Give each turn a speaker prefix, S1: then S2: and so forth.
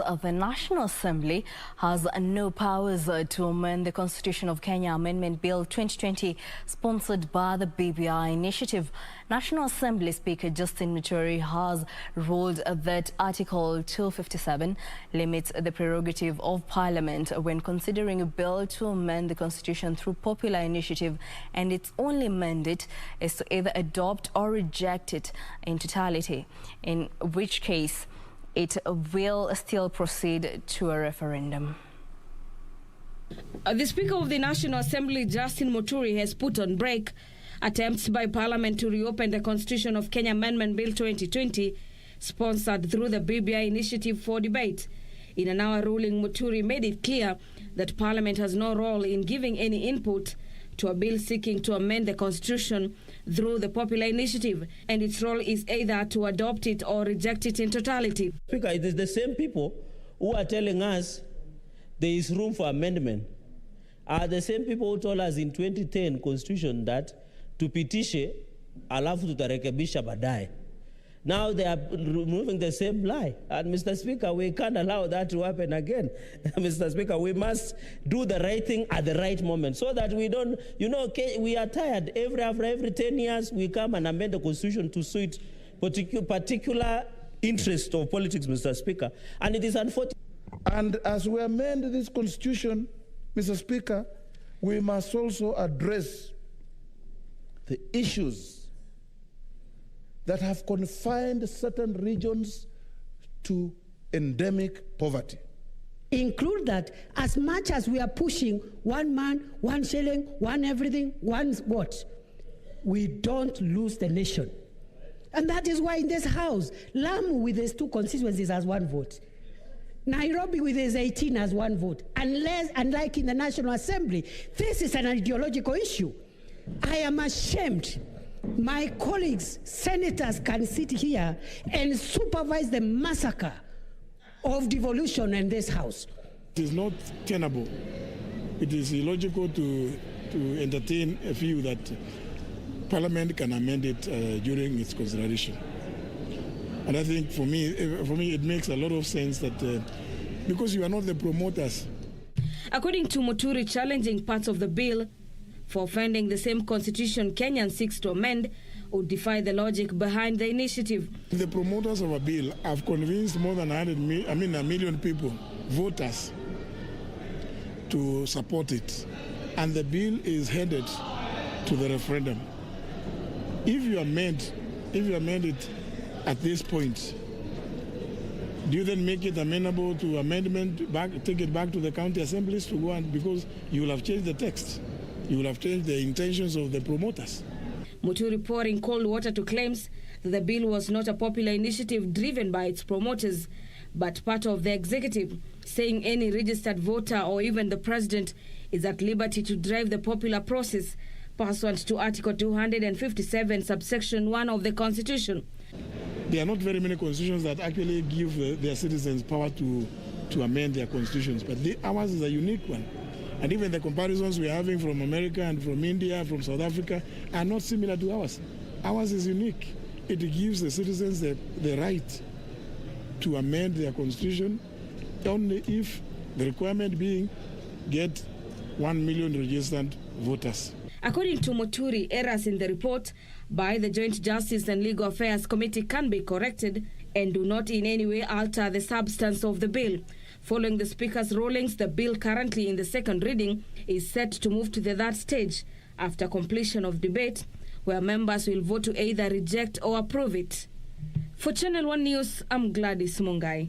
S1: The National Assembly has no powers to amend the Constitution of Kenya Amendment Bill 2020 sponsored by the BBI initiative. National Assembly Speaker Justin Muturi has ruled that Article 257 limits the prerogative of Parliament when considering a bill to amend the Constitution through popular initiative, and its only mandate is to either adopt or reject it in totality, in which case it will still proceed to a referendum.
S2: The Speaker of the National Assembly, Justin Muturi, has put on break attempts by Parliament to reopen the Constitution of Kenya Amendment Bill 2020, sponsored through the BBI initiative for debate. In an hour ruling, Muturi made it clear that Parliament has no role in giving any input to a bill seeking to amend the Constitution through the popular initiative, and its role is either to adopt it or reject it in totality.
S3: Speaker, it is the same people who are telling us there is room for amendment are the same people who told us in 2010 Constitution that tupitishe alafu tutarekebisha baadaye. Now they are removing the same lie. And Mr. Speaker, we can't allow that to happen again. Mr. Speaker, we must do the right thing at the right moment so that we don't, we are tired. After every 10 years, we come and amend the Constitution to suit particular interest of politics, Mr. Speaker. And it is unfortunate.
S4: And as we amend this Constitution, Mr. Speaker, we must also address the issues that have confined certain regions to endemic poverty.
S5: Include that as much as we are pushing one man, one shilling, one everything, one what, we don't lose the nation. And that is why in this House, Lamu with its 2 constituencies has 1 vote. Nairobi with its 18 has 1 vote. Unlike in the National Assembly, this is an ideological issue. I am ashamed my colleagues, senators, can sit here and supervise the massacre of devolution in this House.
S6: It is not tenable. It is illogical to entertain a view that Parliament can amend it during its consideration. And I think for me, it makes a lot of sense that because you are not the promoters.
S2: According to Muturi, challenging parts of the bill for offending the same constitution Kenyan seeks to amend would defy the logic behind the initiative.
S6: The promoters of a bill have convinced more than a million people, voters, to support it. And the bill is headed to the referendum. If you amend it at this point, do you then make it amenable to amendment, take it back to the county assemblies to go and, because you will have changed the text. You will have changed the intentions of the promoters.
S2: Muturi pouring cold water to claims that the bill was not a popular initiative driven by its promoters, but part of the executive, saying any registered voter or even the president is at liberty to drive the popular process pursuant to Article 257, subsection 1 of the Constitution.
S6: There are not very many constitutions that actually give their citizens power to amend their constitutions, but ours is a unique one. And even the comparisons we are having from America and from India, from South Africa, are not similar to ours. Ours is unique. It gives the citizens the right to amend their constitution only if the requirement being get 1 million registered voters.
S2: According to Muturi, errors in the report by the Joint Justice and Legal Affairs Committee can be corrected and do not in any way alter the substance of the bill. Following the Speaker's rulings, the bill currently in the 2nd reading is set to move to the 3rd stage after completion of debate, where members will vote to either reject or approve it. For Channel 1 News, I'm Gladys Mungai.